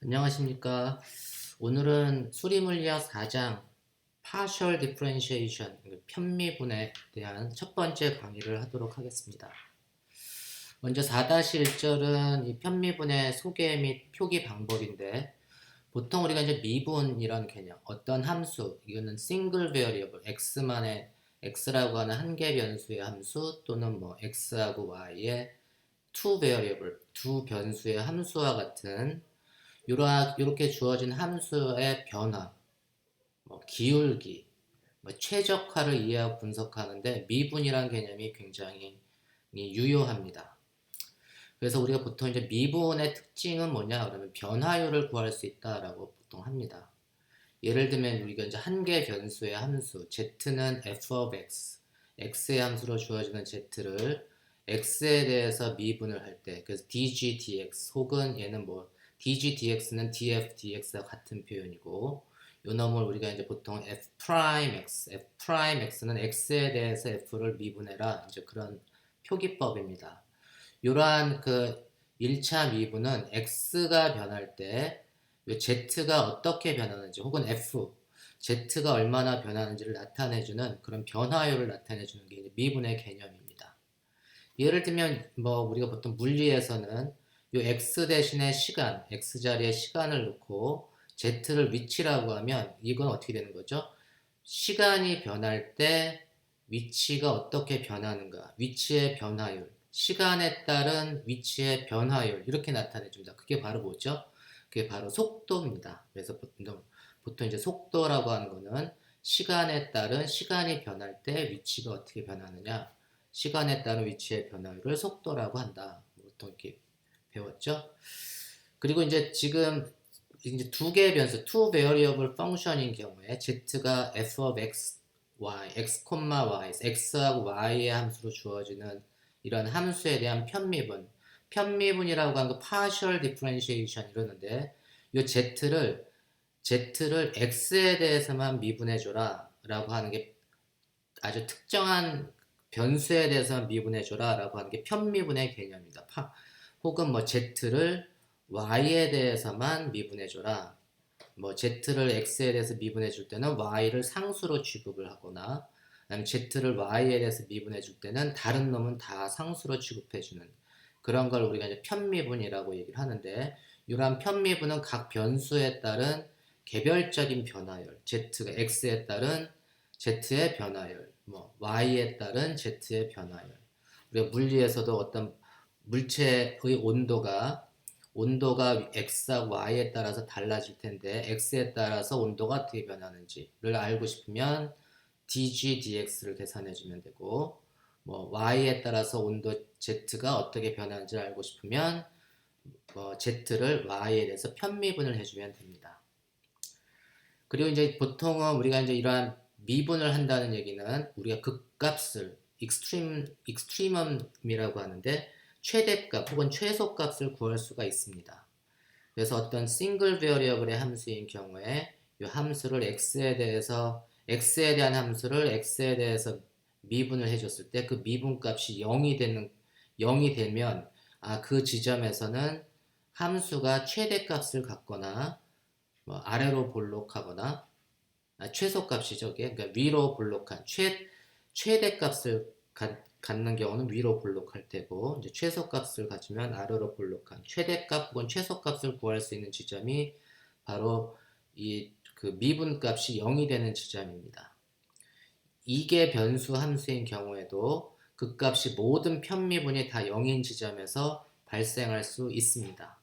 안녕하십니까. 오늘은 수리물리학 4장 Partial Differentiation, 편미분에 대한 첫 번째 강의를 하도록 하겠습니다. 먼저 4-1절은 이 편미분의 소개 및 표기 방법인데, 보통 우리가 이제 미분이라는 개념, 어떤 함수, 이거는 single variable, x만의 x라고 하는 한 개 변수의 함수, 또는 뭐 x하고 y의 two variable, 두 변수의 함수와 같은 이렇게 주어진 함수의 변화, 뭐 기울기, 뭐 최적화를 이해하고 분석하는데 미분이라는 개념이 굉장히 유효합니다. 그래서 우리가 보통 이제 미분의 특징은 뭐냐 그러면 변화율을 구할 수 있다라고 보통 합니다. 예를 들면 우리가 이제 한 개 변수의 함수 z는 f of x, x의 함수로 주어지는 z를 x에 대해서 미분을 할 때, 그래서 dg dx 혹은 얘는 뭐 dg dx는 df dx와 같은 표현이고, 요 놈을 우리가 이제 보통 f prime x, f prime x는 x에 대해서 f를 미분해라, 이제 그런 표기법입니다. 이러한 그 1차 미분은 x가 변할 때 z가 어떻게 변하는지 혹은 z가 얼마나 변하는지를 나타내주는 그런 변화율을 나타내주는 게 미분의 개념입니다. 예를 들면 뭐 우리가 보통 물리에서는 요 x 대신에 시간, x 자리에 시간을 넣고 z를 위치라고 하면 이건 어떻게 되는 거죠? 시간이 변할 때 위치가 어떻게 변하는가, 위치의 변화율, 시간에 따른 위치의 변화율, 이렇게 나타내 줍니다. 그게 바로 뭐죠? 그게 바로 속도입니다. 그래서 보통 이제 속도라고 하는 거는 시간에 따른, 시간이 변할 때 위치가 어떻게 변하느냐, 시간에 따른 위치의 변화율을 속도라고 한다. 보통 이렇게 배웠죠? 그리고 이제 지금 이제 두 개의 변수, two variable function인 경우에 z가 f of x, y, x, y, x하고 y의 함수로 주어지는 이런 함수에 대한 편미분, 편미분이라고 하는 거 partial differentiation 이러는데, 이 z를 x에 대해서만 미분해줘라 라고 하는 게, 아주 특정한 변수에 대해서만 미분해줘라 라고 하는 게 편미분의 개념입니다. 혹은 뭐 z를 y에 대해서만 미분해줘라, 뭐 z를 x에 대해서 미분해 줄 때는 y를 상수로 취급을 하거나, 아니면 z를 y에 대해서 미분해 줄 때는 다른 놈은 다 상수로 취급해 주는 그런 걸 우리가 이제 편미분이라고 얘기를 하는데, 이러한 편미분은 각 변수에 따른 개별적인 변화율, z가 x에 따른 z의 변화율, 뭐 y에 따른 z의 변화율. 우리가 물리에서도 어떤 물체의 온도가 x하고 y에 따라서 달라질 텐데, x에 따라서 온도가 어떻게 변하는지를 알고 싶으면 dg dx를 계산해 주면 되고, 뭐 y에 따라서 온도 z가 어떻게 변하는지 알고 싶으면 뭐 z를 y에 대해서 편미분을 해주면 됩니다. 그리고 이제 보통은 우리가 이제 이러한 미분을 한다는 얘기는 우리가 극값을 익스트리멈이라고 하는데, 최대값 혹은 최소값을 구할 수가 있습니다. 그래서 어떤 싱글 베어리어블의 함수인 경우에 이 함수를 x에 대한 함수를 x에 대해서 미분을 해줬을 때 그 미분값이 0이 되면, 그 지점에서는 함수가 최대값을 갖거나 뭐 아래로 볼록하거나, 최소값이죠. 그러니까 위로 볼록한 최대값을 갖는 경우는 위로 볼록할 테고, 이제 최소값을 가지면 아래로 볼록한 최대값 혹은 최소값을 구할 수 있는 지점이 바로 이 그 미분값이 0이 되는 지점입니다. 이게 변수 함수인 경우에도 그 값이 모든 편미분이 다 0인 지점에서 발생할 수 있습니다.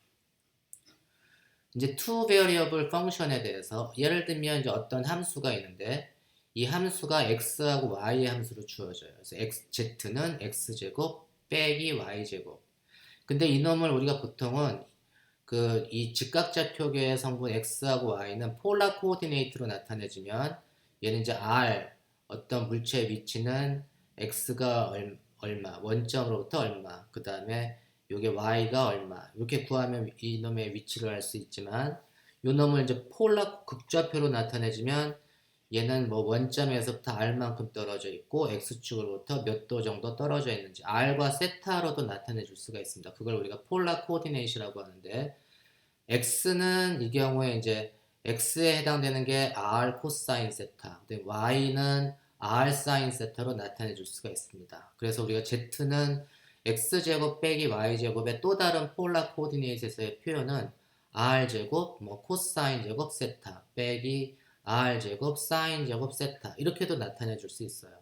이제 two variable function에 대해서, 예를 들면 이제 어떤 함수가 있는데 이 함수가 x하고 y의 함수로 주어져요. 그래서 z는 x제곱 빼기 y제곱. 근데 이놈을 우리가 보통은 이 직각좌표계의 성분 x하고 y는 폴라 코오디네이트로 나타내주면, 얘는 이제 어떤 물체의 위치는 x가 얼마, 원점으로부터 얼마, 그 다음에 요게 y가 얼마, 이렇게 구하면 이놈의 위치를 알 수 있지만, 요 놈을 이제 폴라 극좌표로 나타내주면 얘는 뭐 원점에서부터 r만큼 떨어져 있고 x축으로부터 몇 도 정도 떨어져 있는지 r과 세타로도 나타내 줄 수가 있습니다. 그걸 우리가 폴라 코오디네이션이라고 하는데, x는 이 경우에 이제 x에 해당되는 게 r 코사인 세타, 근데 y는 r 사인 세타로 나타내 줄 수가 있습니다. 그래서 우리가 z는 x제곱 빼기 y제곱의 또 다른 폴라 코디네이트에서의 표현은 r제곱 뭐 코사인 제곱 세타 빼기 r제곱 사인 제곱 세타 이렇게도 나타내 줄 수 있어요.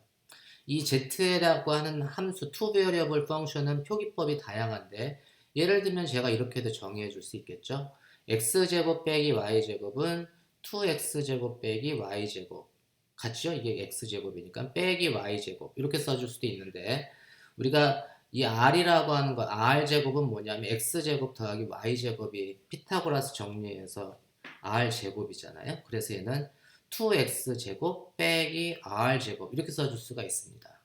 이 z라고 하는 함수 two variable function은 표기법이 다양한데 예를 들면 제가 이렇게도 정의해 줄 수 있겠죠. x제곱 빼기 y제곱은 2x제곱 빼기 y제곱 같죠? 이게 x제곱이니까 빼기 y제곱 이렇게 써줄 수도 있는데 우리가 이 r이라고 하는 거 r제곱은 뭐냐면 x제곱 더하기 y제곱이 피타고라스 정리해서 r제곱이잖아요. 그래서 얘는 2x제곱 빼기 r제곱 이렇게 써줄 수가 있습니다.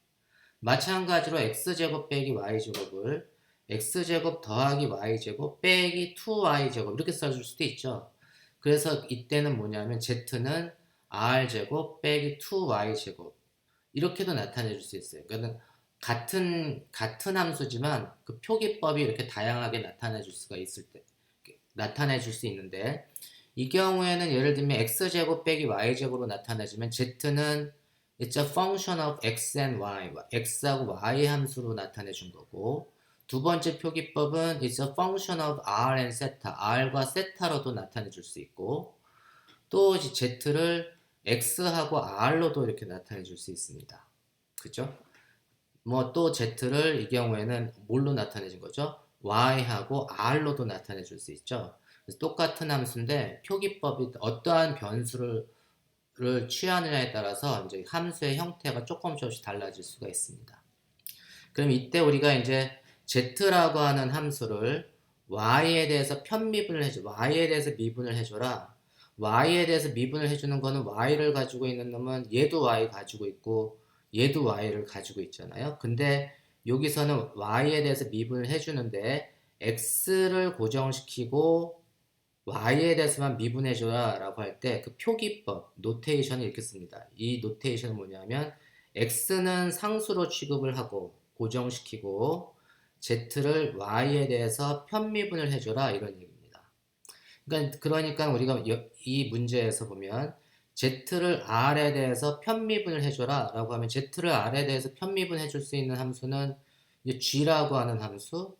마찬가지로 x제곱 빼기 y제곱을 x제곱 더하기 y제곱 빼기 2y제곱 이렇게 써줄 수도 있죠. 그래서 이때는 뭐냐면 z는 r제곱 빼기 2y제곱 이렇게도 나타내 줄 수 있어요. 그러니까 같은 함수지만 그 표기법이 이렇게 다양하게 나타내 줄 수가 나타내 줄 수 있는데 이 경우에는 예를 들면 x제곱 빼기 y제곱으로 나타내지만 z는 It's a function of x and y. x하고 y 함수로 나타내 준 거고 두 번째 표기법은 It's a function of r and theta. r과 theta로도 나타내 줄 수 있고 또 z를 x하고 r로도 이렇게 나타내 줄 수 있습니다. 그죠? 뭐 또 z를 이 경우에는 뭘로 나타내진 거죠? y하고 r로도 나타내 줄 수 있죠. 그래서 똑같은 함수인데 표기법이 어떠한 변수를 취하느냐에 따라서 이제 함수의 형태가 조금씩 달라질 수가 있습니다. 그럼 이때 우리가 이제 z라고 하는 함수를 y에 대해서 편미분을 해줘. y에 대해서 미분을 해줘라. y에 대해서 미분을 해주는 거는 y를 가지고 있는 놈은 얘도 y 가지고 있고 얘도 y를 가지고 있잖아요. 근데 여기서는 y에 대해서 미분을 해주는데 x를 고정시키고 y에 대해서만 미분해줘라 라고 할 때 그 표기법, 노테이션을 이렇게 씁니다. 이 노테이션은 뭐냐면 x는 상수로 취급을 하고 고정시키고 z를 y에 대해서 편미분을 해줘라 이런 얘기입니다. 그러니까 우리가 이 문제에서 보면 z를 r에 대해서 편미분을 해줘라 라고 하면 z를 r에 대해서 편미분해 줄 수 있는 함수는 g라고 하는 함수,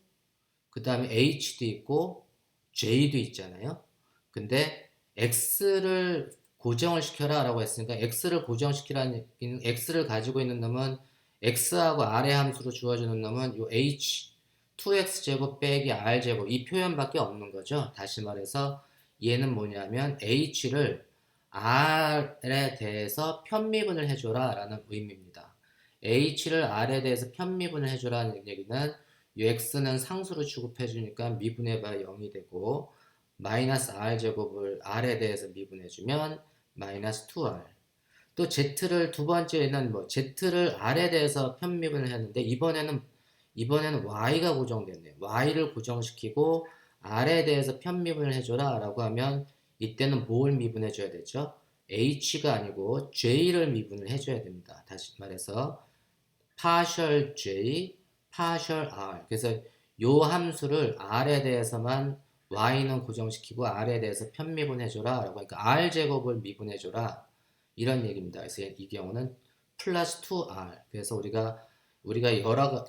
그 다음에 h도 있고 j도 있잖아요. 근데 x를 고정을 시켜라 라고 했으니까 x를 고정시키라는 x를 가지고 있는 놈은 x하고 r의 함수로 주어지는 놈은 요 h 2x제곱 빼기 r제곱 이 표현밖에 없는 거죠. 다시 말해서 얘는 뭐냐면 h를 r에 대해서 편미분을 해줘라 라는 의미입니다. h를 r에 대해서 편미분을 해줘라는 얘기는 x는 상수로 취급해 주니까 미분해봐야 0이 되고 마이너스 r제곱을 r에 대해서 미분해주면 마이너스 2r 또 z를 두 번째는 뭐 z를 r에 대해서 편미분을 했는데 이번에는 y가 고정됐네요. y를 고정시키고 r에 대해서 편미분을 해줘라 라고 하면 이때는 뭘 미분해 줘야 되죠? h가 아니고 j를 미분을 해줘야 됩니다. 다시 말해서 partial j, partial r. 그래서 요 함수를 r에 대해서만 y는 고정시키고 r에 대해서 편미분해줘라 라고 하니까 r제곱을 미분해줘라 이런 얘기입니다. 그래서 이 경우는 플러스 2r. 그래서 우리가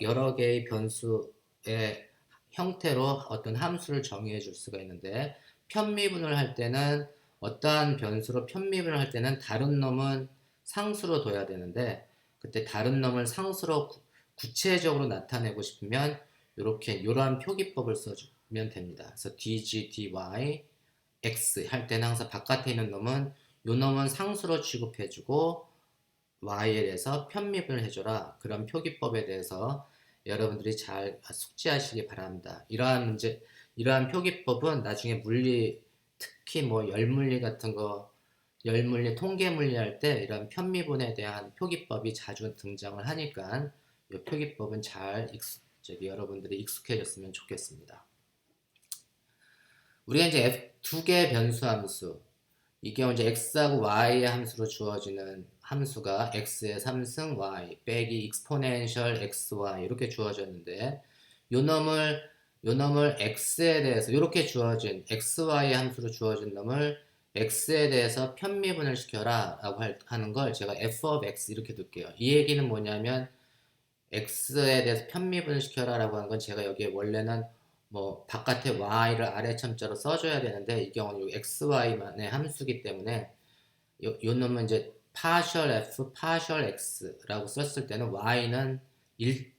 여러 개의 변수의 형태로 어떤 함수를 정의해 줄 수가 있는데 편미분을 할 때는 어떠한 변수로 편미분을 할 때는 다른 놈은 상수로 둬야 되는데 그때 다른 놈을 상수로 구체적으로 나타내고 싶으면 이러한 표기법을 써주면 됩니다. 그래서 dg, dy, x 할 때는 항상 바깥에 있는 놈은 요 놈은 상수로 취급해주고 y에 대해서 편미분을 해줘라. 그런 표기법에 대해서 여러분들이 잘 숙지하시기 바랍니다. 이러한 표기법은 나중에 물리, 특히 뭐 열물리 같은 거, 열물리, 통계물리 할 때 이런 편미분에 대한 표기법이 자주 등장을 하니까 이 표기법은 여러분들이 익숙해졌으면 좋겠습니다. 우리가 이제 두 개의 변수함수, 이게 이제 x하고 y의 함수로 주어지는 함수가 x의 3승 y 빼기 exponential xy 이렇게 주어졌는데 요 놈을 요 놈을 x에 대해서 이렇게 주어진 xy 함수로 주어진 놈을 x에 대해서 편미분을 시켜라 라고 하는 걸 제가 f of x 이렇게 둘게요. 이 얘기는 뭐냐면 x에 대해서 편미분을 시켜라 라고 하는 건 제가 여기에 원래는 뭐 바깥에 y를 아래 첨자로 써줘야 되는데 이 경우는 xy만의 함수기 때문에 요 놈은 이제 partial f, partial x라고 썼을 때는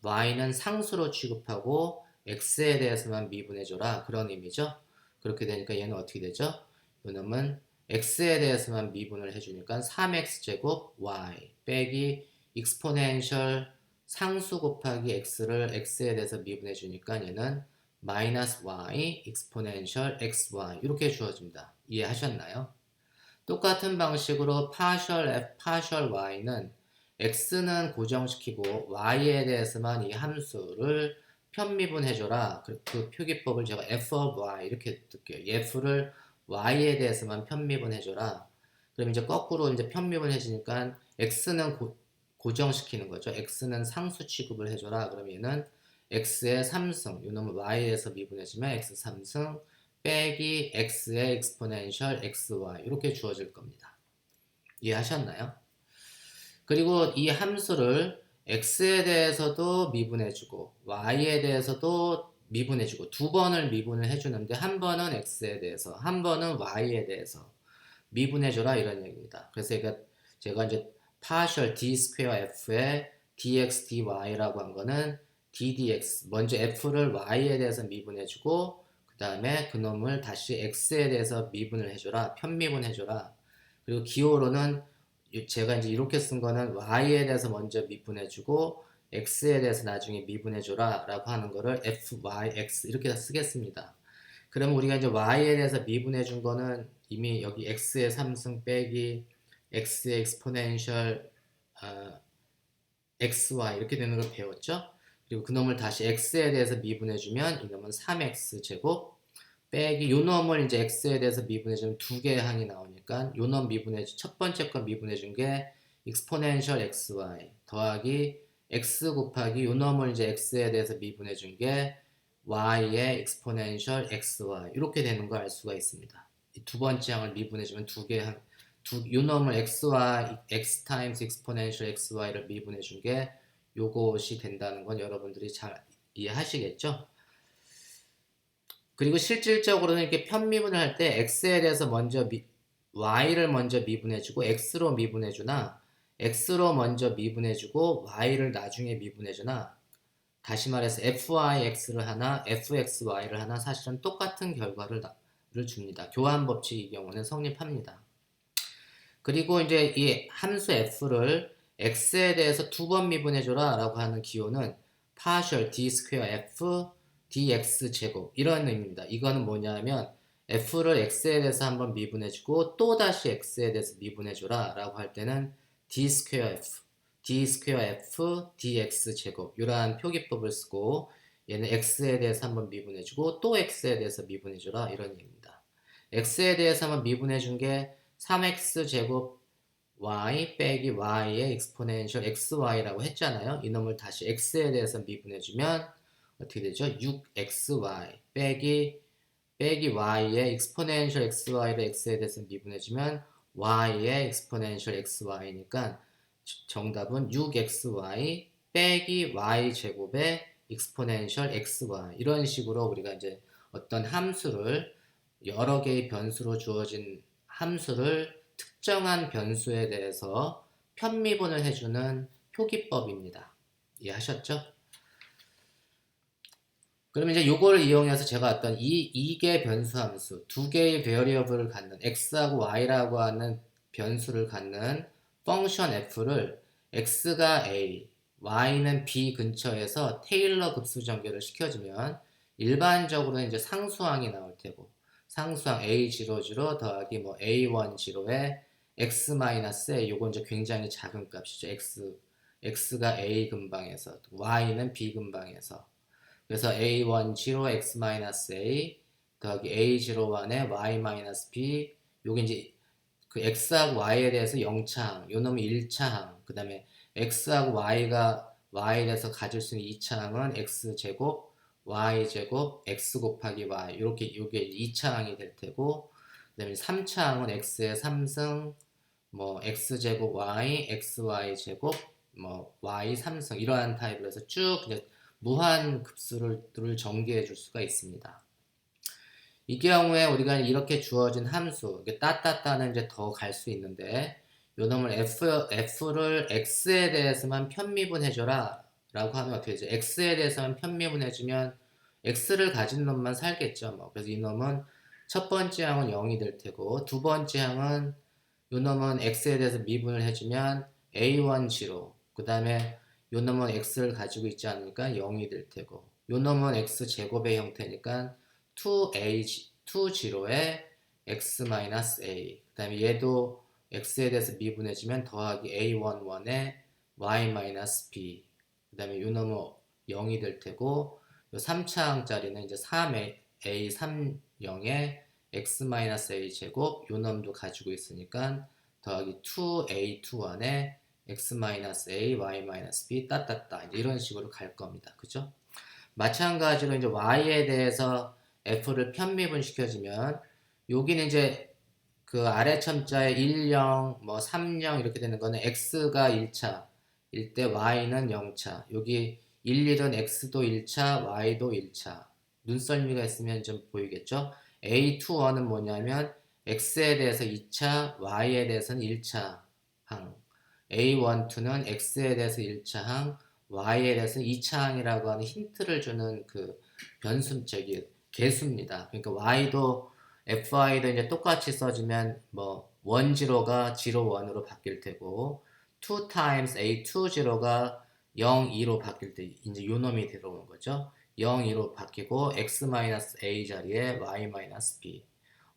y는 상수로 취급하고 x에 대해서만 미분해줘라 그런 의미죠. 그렇게 되니까 얘는 어떻게 되죠? 요 놈은 x에 대해서만 미분을 해주니까 3x제곱 y 빼기 exponential 상수 곱하기 x를 x에 대해서 미분해 주니까 얘는 마이너스 y exponential xy 이렇게 주어집니다. 이해하셨나요? 똑같은 방식으로 partial f, partial y는 x는 고정시키고 y에 대해서만 이 함수를 편미분해줘라. 그 표기법을 제가 f of y 이렇게 둘게요. f를 y에 대해서만 편미분해줘라. 그럼 이제 거꾸로 이제 편미분해지니까 x는 고정시키는 거죠. x는 상수 취급을 해줘라. 그러면 얘는 x의 3승, 이놈은 y에서 미분해지면 x 3승 빼기 x의 exponential xy 이렇게 주어질 겁니다. 이해하셨나요? 그리고 이 함수를 x에 대해서도 미분해주고 y에 대해서도 미분해주고 두 번을 미분을 해주는데 한 번은 x에 대해서 한 번은 y에 대해서 미분해줘라 이런 얘기입니다. 그래서 제가 이제 partial d square f에 dx dy라고 한 거는 d dx 먼저 f를 y에 대해서 미분해주고 그 다음에 그놈을 다시 x에 대해서 미분을 해줘라 편미분해줘라. 그리고 기호로는 제가 이제 이렇게 쓴 거는 y에 대해서 먼저 미분해주고 x에 대해서 나중에 미분해줘라 라고 하는 거를 fyx 이렇게 쓰겠습니다. 그러면 우리가 이제 y에 대해서 미분해 준 거는 이미 여기 x의 3승 빼기 x의 exponential xy 이렇게 되는 걸 배웠죠? 그리고 그놈을 다시 x에 대해서 미분해 주면 이놈은 3x 제곱 빼기 요 놈을 이제 x에 대해서 미분해 주면 두 개의 항이 나오니까 요 놈 미분해 첫 번째 거 미분해 준 게 exponential xy 더하기 x 곱하기 요 놈을 이제 x에 대해서 미분해 준 게 y의 exponential xy 이렇게 되는 걸 알 수가 있습니다. 이 두 번째 항을 미분해주면 요 놈을 x times exponential xy를 미분해준 게 요것이 된다는 건 여러분들이 잘 이해하시겠죠? 그리고 실질적으로는 이렇게 편미분을 할 때 x에 대해서 y를 먼저 미분해주고 x로 미분해주나 x로 먼저 미분해주고 y를 나중에 미분해주나 다시 말해서 fyx를 하나 fxy를 하나 사실은 똑같은 결과를 줍니다. 교환 법칙 이 경우는 성립합니다. 그리고 이제 이 함수 f를 x에 대해서 두 번 미분해줘라 라고 하는 기호는 partial d square f dx 제곱 이런 의미입니다. 이거는 뭐냐면 f를 x에 대해서 한번 미분해주고 또 다시 x에 대해서 미분해줘라 라고 할 때는 d square f dx 제곱 이러한 표기법을 쓰고 얘는 x에 대해서 한번 미분해주고 또 x에 대해서 미분해줘라 이런 얘기입니다. x에 대해서 한번 미분해준 게 3x 제곱 y 빼기 y의 exponential xy라고 했잖아요. 이놈을 다시 x에 대해서 미분해주면 어떻게 되죠? 6xy 빼기 y의 exponential xy를 x에 대해서 미분해주면 y의 exponential xy니까 정답은 6xy 빼기 y제곱의 exponential xy 이런 식으로 우리가 이제 어떤 함수를 여러 개의 변수로 주어진 함수를 특정한 변수에 대해서 편미분을 해주는 표기법입니다. 이해하셨죠? 그럼 이제 요걸 이용해서 제가 어떤 이 개 변수 함수, 두 개의 베리어블을 갖는 x하고 y라고 하는 변수를 갖는 펑션 f를 x가 a, y는 b 근처에서 테일러 급수 전개를 시켜주면 일반적으로 이제 상수항이 나올 테고 상수항 a00 더하기 뭐 a10에 x-a 요건 이제 굉장히 작은 값이죠. x가 a 근방에서 y는 b 근방에서 그래서 a10 x-a 더하기 a01에 y-b 요게 이제 그 x하고 y에 대해서 0차항 요 놈이 1차항 그 다음에 x하고 y가 y에 대해서 가질 수 있는 2차항은 x제곱 y제곱 x 곱하기 y 이렇게 요게 2차항이 될 테고, 그다음에 3차항은 x의 3승 뭐 x제곱 y, xy 제곱 뭐 y 3승 이러한 타입으로 해서 쭉 이제 무한 급수를 전개해 줄 수가 있습니다. 이 경우에 우리가 이렇게 주어진 함수, 따따따는 이제 더 갈 수 있는데, 요 놈을 f를 x에 대해서만 편미분해줘라 라고 하면 어떻게 되죠? x에 대해서만 편미분해주면 x를 가진 놈만 살겠죠. 뭐. 그래서 이 놈은 첫 번째 항은 0이 될 테고, 두 번째 항은 요 놈은 x에 대해서 미분을 해주면 a1 0, 그 다음에 요 놈은 x를 가지고 있지 않으니까 0이 될 테고, 요 놈은 x 제곱의 형태니까 2a 2 0에 x-a, 그 다음에 얘도 x에 대해서 미분해주면 더하기 a11에 y-b, 그 다음에 요 놈은 0이 될 테고, 요 3차항짜리는 이제 3a30에 x-a 제곱, 요 놈도 가지고 있으니까 더하기 2a21에 x-a, y-b 따따따 이런 식으로 갈 겁니다. 그죠? 마찬가지로 이제 y에 대해서 f를 편미분 시켜주면, 여기는 이제 그 아래 첨자에 1, 0, 뭐 3, 0 이렇게 되는 거는 x가 1차 일 때 y는 0차, 여기 1, 1은 x도 1차, y도 1차. 눈썰미가 있으면 좀 보이겠죠? A21은 뭐냐면 x에 대해서 2차, y에 대해서는 1차 항. A12는 x에 대해서 1차 항, y에 대해서 2차 항이라고 하는 힌트를 주는 그 변수적이 개수입니다. 그러니까 y도 fy도 이제 똑같이 써주면 뭐 10가 01으로 바뀔 테고, 2 times a20가 02로 바뀔 때 이제 요 놈이 들어오는 거죠. 02로 바뀌고 x-a 자리에 y-b.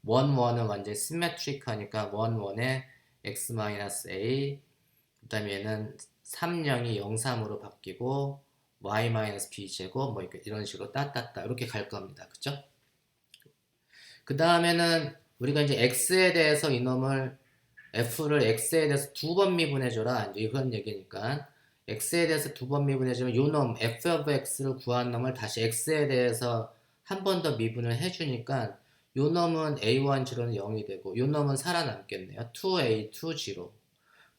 1은 완전히 시메트릭하니까 1에 x-a, 그 다음에 얘는 30이 03으로 바뀌고 y-b 제곱 뭐 이런 식으로 따따따 이렇게 갈 겁니다. 그쵸? 그 다음에는 우리가 이제 x에 대해서 이놈을 f를 x에 대해서 두 번 미분해줘라 이제 이런 얘기니까, x에 대해서 두 번 미분해주면 요놈 f of x를 구한 놈을 다시 x에 대해서 한 번 더 미분을 해주니까 요 놈은 a1 0는 0이 되고 요 놈은 살아남겠네요. 2a2 0.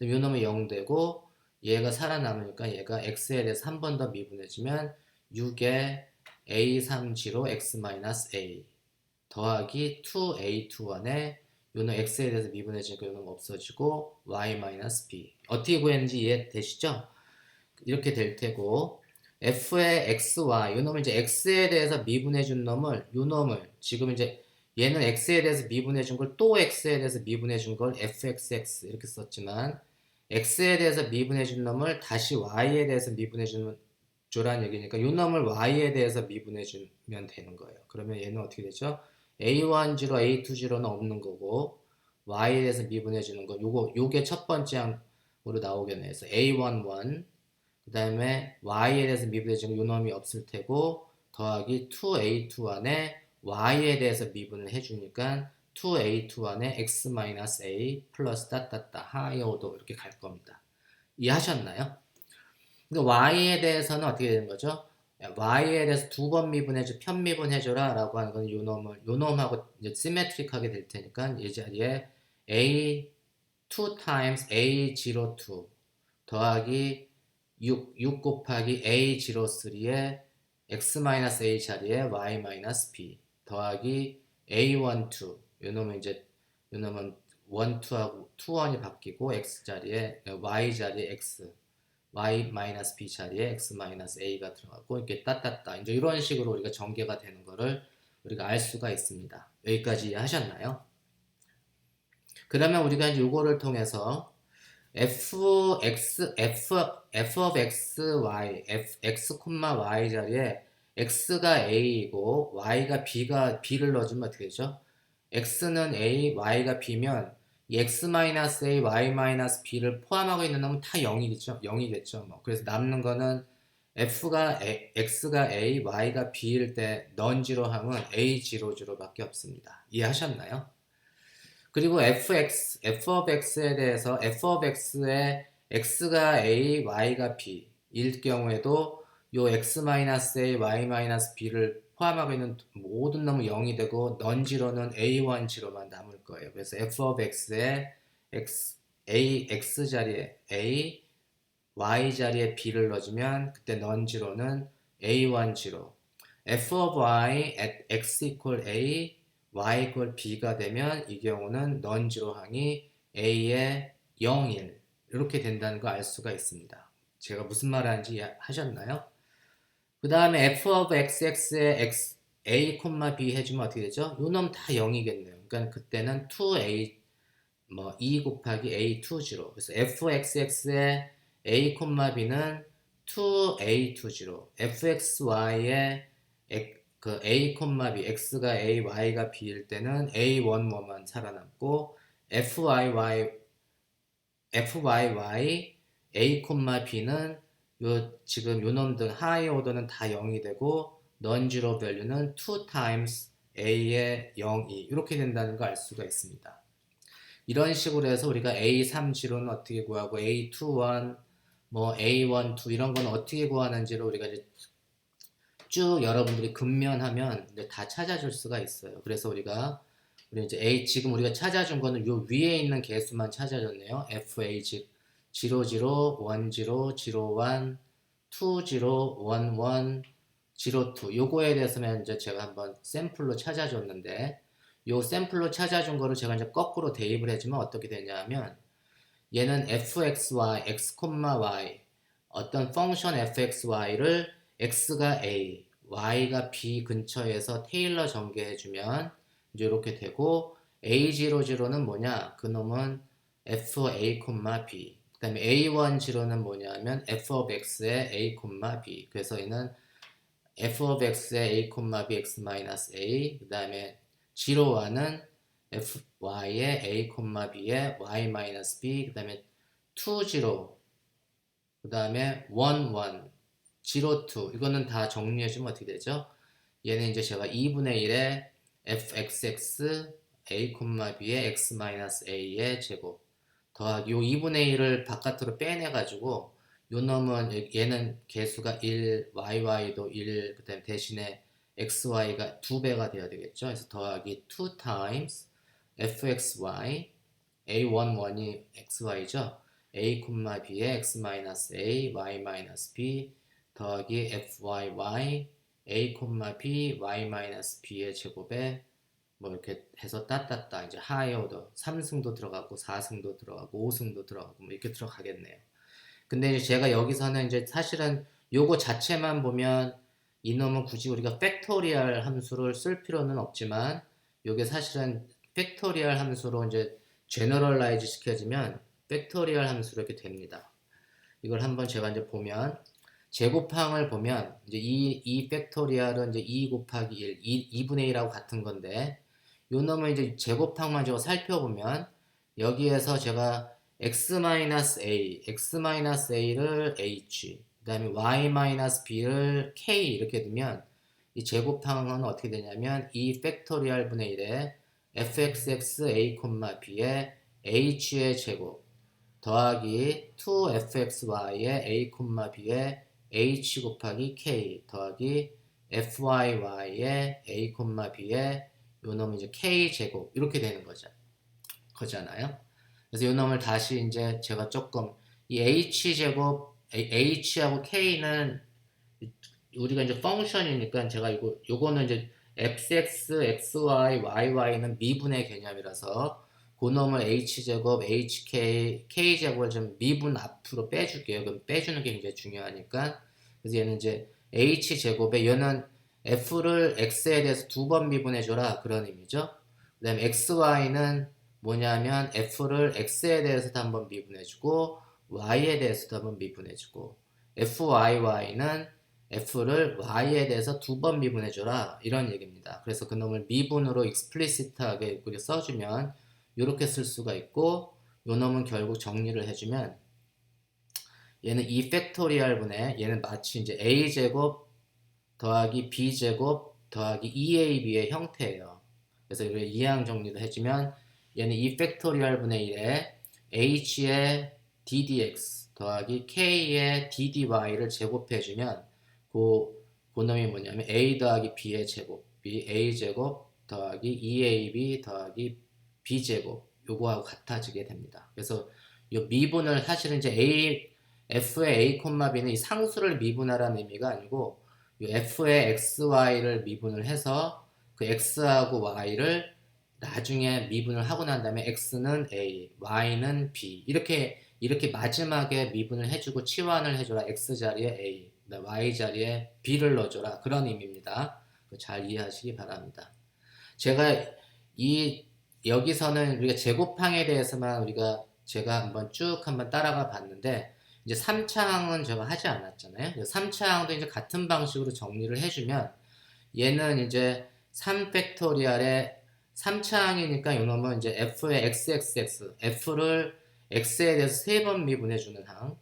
요 놈은 0 되고 얘가 살아남으니까 얘가 x에 대해서 한 번 더 미분해주면 6에 a30 x-a 더하기 2a21에 요놈 x에 대해서 미분해지니까 요놈 없어지고 y-b. 어떻게 구했는지 이해되시죠? 이렇게 될 테고, f의 xy, 요놈은 이제 x에 대해서 미분해준 놈을, 요놈을 지금 이제 얘는 x에 대해서 미분해준 걸 또 x에 대해서 미분해준 걸 fxx 이렇게 썼지만, x에 대해서 미분해준 놈을 다시 y에 대해서 미분해주는 조란 얘기니까 요 놈을 y에 대해서 미분해주면 되는 거예요. 그러면 얘는 어떻게 되죠? a10, a20는 없는 거고 y에 대해서 미분해주는 거 요게 첫 번째 항으로 나오겠네요. 그래서 a11, 그 다음에 y에 대해서 미분해주는 요 놈이 없을 테고 더하기 2a21에 y에 대해서 미분을 해주니까 2a21에 x-a 플러스 따따따 하이어 오더 이렇게 갈 겁니다. 이해하셨나요? 근데 y에 대해서는 어떻게 되는 거죠? y에 대해서 두 번 미분해줘, 편미분해줘라 라고 하는 건 요 놈하고 이제 시메트릭하게 될 테니까 이 자리에 a 2 times a02 더하기 6 곱하기 a03에 x-a 자리에 y-b 더하기 a12, 요 놈은 이제 요 놈은 1, 2하고 2, 1이 바뀌고 x 자리에 y 자리에 x, y-b 자리에 x-a가 들어가고 이렇게 따따따 이제 이런 식으로 우리가 전개가 되는 거를 우리가 알 수가 있습니다. 여기까지 이해하셨나요? 그러면 우리가 이제 요거를 통해서 f of x, y, x, y 자리에 x가 a이고 y가 b를 넣어주면 어떻게 되죠? x는 a, y가 b면 이 x-a, y-b를 포함하고 있는 놈은 다 0이겠죠. 뭐. 그래서 남는 거는 x가 a, y가 b일 때 넌지로 항은 a00밖에 없습니다. 이해하셨나요? 그리고 f of x에 대해서 f of x에 x가 a, y가 b일 경우에도 요 x-a, y-b를 포함하고 있는 모든 놈은 0이 되고 넌지로는 a1 지로만 남을 거예요. 그래서 f of x에 x 자리에 a, y 자리에 b를 넣어주면 그때 넌지로는 a1 지로. f of y at x equal a, y equal b가 되면 이 경우는 넌지로 항이 a의 0일 이렇게 된다는 거 알 수가 있습니다. 제가 무슨 말 하는지 하셨나요? 그 다음에 f of xx에 x, a, b 해주면 어떻게 되죠? 요 놈 다 0이겠네요. 그러니까 그때는 2a, 2 곱하기 a20. 그래서 fxx에 a, b는 2a20. fxy에 그 a, b, x가 a, y가 b일 때는 a11만 살아남고 fyy a, b는 지금 요 놈들 하이 오더는 다 0이 되고 non-zero value는 2 times a의 0이 이렇게 된다는 걸 알 수가 있습니다. 이런 식으로 해서 우리가 a30는 어떻게 구하고 a21, a12 이런 건 어떻게 구하는지를 우리가 이제 쭉 여러분들이 근면하면 이제 다 찾아줄 수가 있어요. 그래서 우리 이제 지금 우리가 찾아준 거는 요 위에 있는 개수만 찾아줬네요. FA 즉 00, 10, 01, 20, 11, 02 요거에 대해서는 이제 제가 한번 샘플로 찾아줬는데 요 샘플로 찾아준 거를 제가 이제 거꾸로 대입을 해주면 어떻게 되냐면 얘는 fxy, x, y 어떤 펑션 fxy를 x가 a, y가 b 근처에서 테일러 전개해주면 이제 이렇게 되고 a00는 뭐냐? 그놈은 fa, b 그 다음에 a10는 뭐냐면 f of x의 a, b 그래서 얘는 f of x의 a, b x-a 그 다음에 0와는 fy의 a, b의 y-b 그 다음에 2, 0 그 다음에 1, 1 0, 2 이거는 다 정리해주면 어떻게 되죠? 얘는 이제 제가 2분의 1에 fxx a, b의 x-a의 제곱 더하기 요 2분의 1을 바깥으로 빼내가지고 요 놈은 얘는 개수가 1,yy도 1, 그 다음에 대신에 xy가 2배가 되어야 되겠죠. 그래서 더하기 2 times fxy a11이 xy죠. a, b의 x-a, y-b 더하기 fyy a, b, y-b의 제곱에 뭐 이렇게 해서 따따따 이제 하이 오더 3승도 들어가고 4승도 들어가고 5승도 들어가고 뭐 이렇게 들어가겠네요. 근데 이제 제가 여기서는 이제 사실은 요거 자체만 보면 이놈은 굳이 우리가 팩토리얼 함수를 쓸 필요는 없지만 요게 사실은 팩토리얼 함수로 이제 제너럴라이즈 시켜지면 팩토리얼 함수로 이렇게 됩니다. 이걸 한번 제가 이제 보면 제곱항을 보면 이제 이 팩토리얼은 이제 2 곱하기 1, 2분의 1하고 같은 건데 요 놈을 이제 제곱항만 저거 살펴보면 여기에서 제가 x-a, x-a를 h, 그 다음에 y-b를 k 이렇게 두면 이 제곱항은 어떻게 되냐면 이 팩토리얼 분의 1에 fxx a, b의 h의 제곱 더하기 2fxy의 a, b의 h 곱하기 k 더하기 fyy의 a, b의 요 놈이 이제 k 제곱 이렇게 되는 거잖아요. 그래서 요 놈을 다시 이제 제가 조금 이 h 제곱 h하고 k는 우리가 이제 펑션이니까 제가 요거는 이제 fx, xy, y는 미분의 개념이라서 그 놈을 h제곱, hk, k제곱을 좀 미분 앞으로 빼줄게요. 그럼 빼주는 게 굉장히 중요하니까. 그래서 얘는 이제 h제곱에 얘는 f를 x에 대해서 2번 미분해줘라 그런 의미죠. 그 다음에 xy는 뭐냐면 f를 x에 대해서도 한번 미분해주고 y에 대해서도 한번 미분해주고 fyy는 f를 y에 대해서 2번 미분해줘라 이런 얘기입니다. 그래서 그놈을 미분으로 explicit하게 써주면 이렇게 쓸 수가 있고 요 놈은 결국 정리를 해주면 얘는 이 팩토리얼 분의 얘는 마치 이제 a제곱 더하기 b제곱 더하기 2ab의 형태예요. 그래서 이걸 이항 정리를 해주면 얘는 이 팩토리얼 분의 1에 h의 ddx 더하기 k의 ddy를 제곱해주면 그 놈이 뭐냐면 a 더하기 b의 제곱이 a 제곱 더하기 2ab 더하기 b 제곱 요거하고 같아지게 됩니다. 그래서 이 미분을 사실은 이제 f의 a, b는 이 상수를 미분하라는 의미가 아니고 이 f의 x, y를 미분을 해서 그 x하고 y를 나중에 미분을 하고 난 다음에 x는 a, y는 b 이렇게 마지막에 미분을 해주고 치환을 해줘라. x 자리에 a, y 자리에 b를 넣어줘라. 그런 의미입니다. 잘 이해하시기 바랍니다. 제가 여기서는 우리가 제곱항에 대해서만 제가 한번 따라가 봤는데 이제 3차항은 제가 하지 않았잖아요. 3차항도 이제 같은 방식으로 정리를 해주면 얘는 이제 3팩토리얼의 3차항이니까 요놈은 이제 f의 xxx, f를 x에 대해서 3번 미분해주는 항,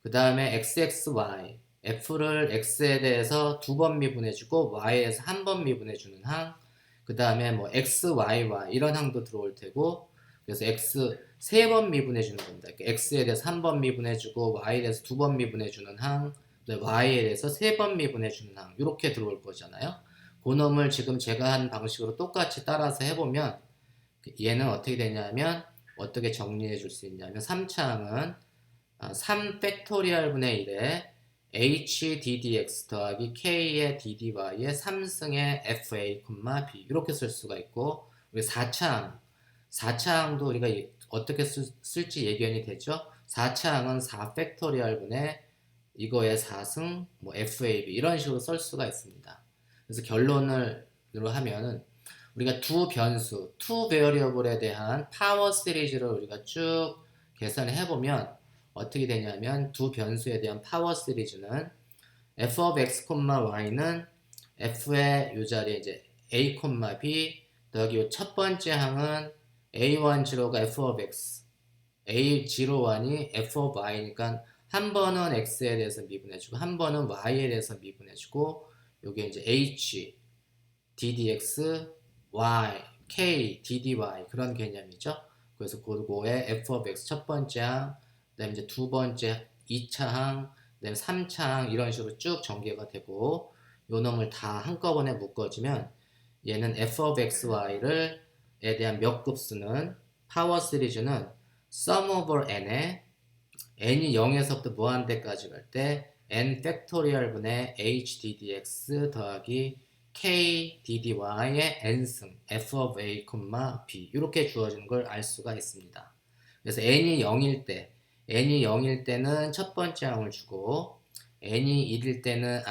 그 다음에 xxy, f를 x에 대해서 2번 미분해주고 y에 대해서 1번 미분해주는 항, 그 다음에 뭐 xyy 이런 항도 들어올 테고, 그래서 x 3번 미분해주는 겁니다. x에 대해서 1번 미분해주고 y에 대해서 2번 미분해주는 항, y에 대해서 3번 미분해주는 항 이렇게 들어올 거잖아요. 그 놈을 지금 제가 한 방식으로 똑같이 따라서 해보면 얘는 어떻게 되냐면 어떻게 정리해 줄 수 있냐면 3차항은 3팩토리얼 분의 1에 h ddx 더하기 k의 ddy의 3승의 fa, b 이렇게 쓸 수가 있고, 우리 4차항도 우리가 어떻게 쓸지 예견이 되죠. 4차항은 4팩토리얼 분의 이거의 4승 뭐 fab 이런 식으로 쓸 수가 있습니다. 그래서 결론으로 하면은 우리가 두 변수, 투 베어리어블에 대한 파워 시리즈를 우리가 쭉 계산을 해보면 어떻게 되냐면 두 변수에 대한 파워 시리즈는 f of x, y는 f의 요 자리에 이제 a, b 더하기 요 첫 번째 항은 a1, 0가 f of x, a, 1이 f of y니까 한 번은 x에 대해서 미분해주고 한 번은 y에 대해서 미분해주고 요게 이제 h, ddx, y, k, ddy 그런 개념이죠. 그래서 그거에 f of x 첫 번째 항, 그 다음에 이제 두 번째 2차 항, 그 다음에 3차 항 이런 식으로 쭉 전개가 되고 요 놈을 다 한꺼번에 묶어주면 얘는 f of x, y를 에 대한 몇 급수는 파워 시리즈는 sum over n에 n이 0에서부터 무한대까지 갈 때 n 팩토리얼 분의 h ddx 더하기 k ddy의 n승 f of a, b 이렇게 주어지는 걸 알 수가 있습니다. 그래서 n이 0일 때는 첫 번째 항을 주고 n이 1일 때는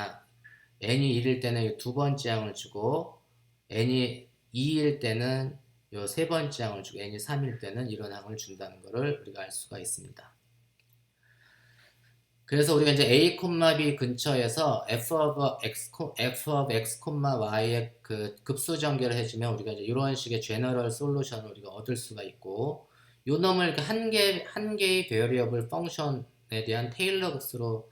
두 번째 항을 주고 n이 2일 때는 요 세 번째 항을 주고 n이 3일 때는 이런 항을 준다는 것을 우리가 알 수가 있습니다. 그래서 우리가 이제 a, b 근처에서 f of x, y의 그 급수 전개를 해주면 우리가 이제 이런 식의 제너럴 솔루션을 우리가 얻을 수가 있고, 요 놈을 한 개의 베리어블 펑션에 대한 테일러 급수로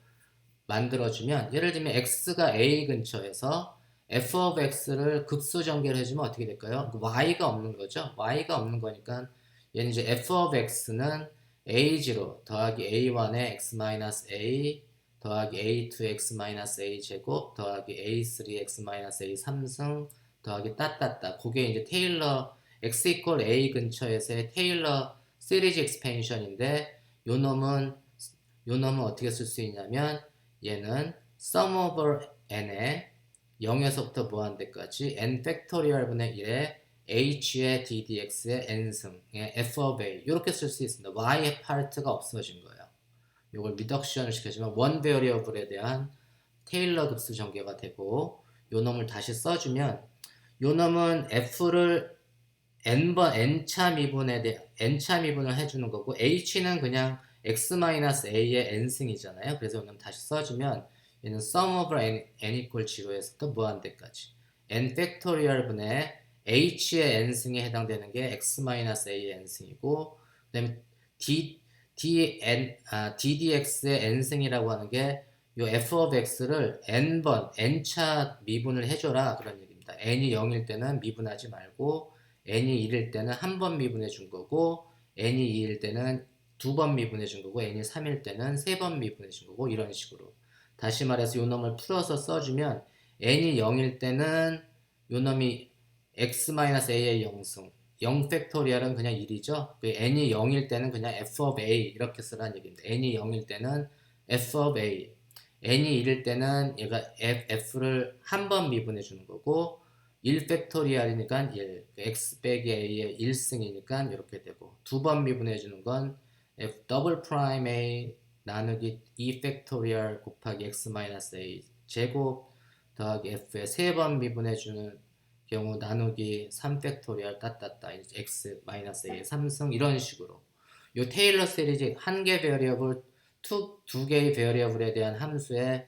만들어주면, 예를 들면 x가 a 근처에서 f of x를 급수 전개를 해주면 어떻게 될까요? y가 없는 거죠. y가 없는 거니까 얘는 이제 f of x는 a0 더하기 a1의 x-a 더하기 a2의 x-a 제곱 더하기 a3의 x-a 3승 더하기 따따따, 그게 이제 테일러 x equal a 근처에서의 테일러 시리즈 익스펜션인데, 요 놈은 어떻게 쓸 수 있냐면 얘는 sum over n에 0에서부터 무한대까지 n 팩토리얼 분의 1에 h의 ddx의 n승의 f of a 이렇게 쓸 수 있습니다. y의 파트가 없어진 거예요. 이걸 리덕션을 시켜주면 원 베어리어블에 대한 테일러 급수 전개가 되고, 요 놈을 다시 써주면 요 놈은 f를 n차 미분을 해주는 거고, h는 그냥 x-a의 n승이잖아요. 그래서 요 놈 다시 써주면 얘는 sum over n equal 0에서부터 무한대까지 n 팩토리얼 분의 h의 n승에 해당되는 게 x-a의 n승이고, 그 다음에 ddx의 n승이라고 하는 게 요 f of x를 n차 미분을 해줘라 그런 얘기입니다. n이 0일 때는 미분하지 말고 n이 1일 때는 한 번 미분해 준 거고, n이 2일 때는 두 번 미분해 준 거고, n이 3일 때는 세 번 미분해 준 거고, 이런 식으로 다시 말해서 요 놈을 풀어서 써주면 n이 0일 때는 요 놈이 x-a의 0승 0 팩토리얼은 그냥 1이죠. n이 0일 때는 그냥 f of a 이렇게 쓰라는 얘기입니다. n이 0일 때는 f of a n이 1일 때는 얘가 f를 한 번 미분해 주는 거고 1 팩토리얼이니까 1 x 빼기 a의 1승이니까 이렇게 되고 두 번 미분해 주는 건 f 더블 프라임 a 나누기 2 팩토리얼 곱하기 x 마이너스 a 제곱 더하기 f에 세 번 미분해 주는 경우 나누기 3 팩토리얼 따따따 x 마이너스 a의 3승 이런 식으로 요 테일러 시리즈 한 개 베리어블 두 개의 베리어블에 대한 함수의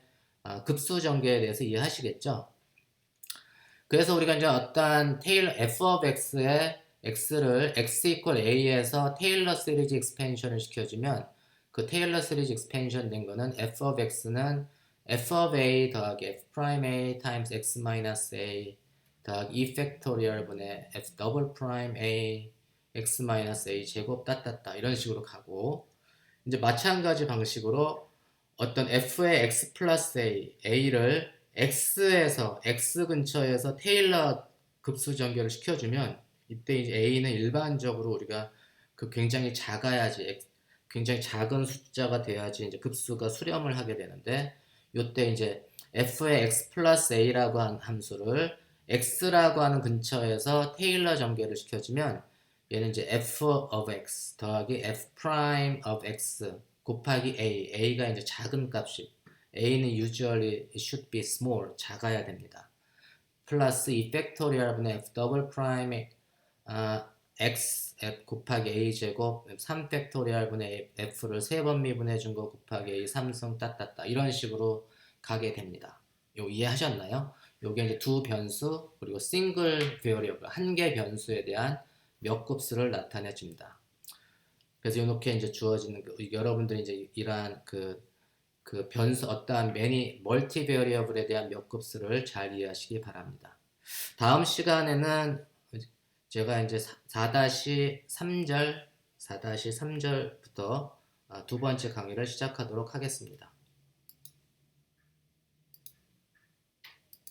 급수 전개에 대해서 이해하시겠죠? 그래서 우리가 이제 어떤 테일러 f of x의 x를 x equal a에서 테일러 시리즈 익스펜션을 시켜주면 그 테일러 시리즈 익스펜션 된 거는 f of x는 f of a 더하기 f 프라임 a times x 마이너스 a 더하기 2 팩토리얼 분의 f 더블 프라임 a x 마이너스 a 제곱 따따따 이런 식으로 가고 이제 마찬가지 방식으로 어떤 f의 x 플러스 a를 x에서 x 근처에서 테일러 급수 전개를 시켜주면 이때 이제 a는 일반적으로 우리가 그 굉장히 작아야지 굉장히 작은 숫자가 돼야지 이제 급수가 수렴을 하게 되는데 이때 이제 f의 x 플러스 a라고 하는 함수를 x라고 하는 근처에서 테일러 전개를 시켜주면 얘는 이제 f of x 더하기 f prime of x 곱하기 a가 이제 작은 값이 a는 usually it should be small 작아야 됩니다. 플러스 이 팩토리얼 분의 f 더블 프라임 x f 곱하기 a 제곱 3 팩토리얼 분의 f를 세 번 미분해 준 거 곱하기 a 3승 따따따 이런 식으로 가게 됩니다. 요 이해하셨나요? 요게 이제 두 변수 그리고 싱글 베어리어블 한 개 변수에 대한 몇 곱수를 나타내 줍니다. 그래서 이렇게 이제 주어지는 여러분들이 이제 이러한 그 변수 어떠한 멀티 베어리어블에 대한 몇 곱수를 잘 이해하시기 바랍니다. 다음 시간에는 제가 이제 4-3절부터 두 번째 강의를 시작하도록 하겠습니다.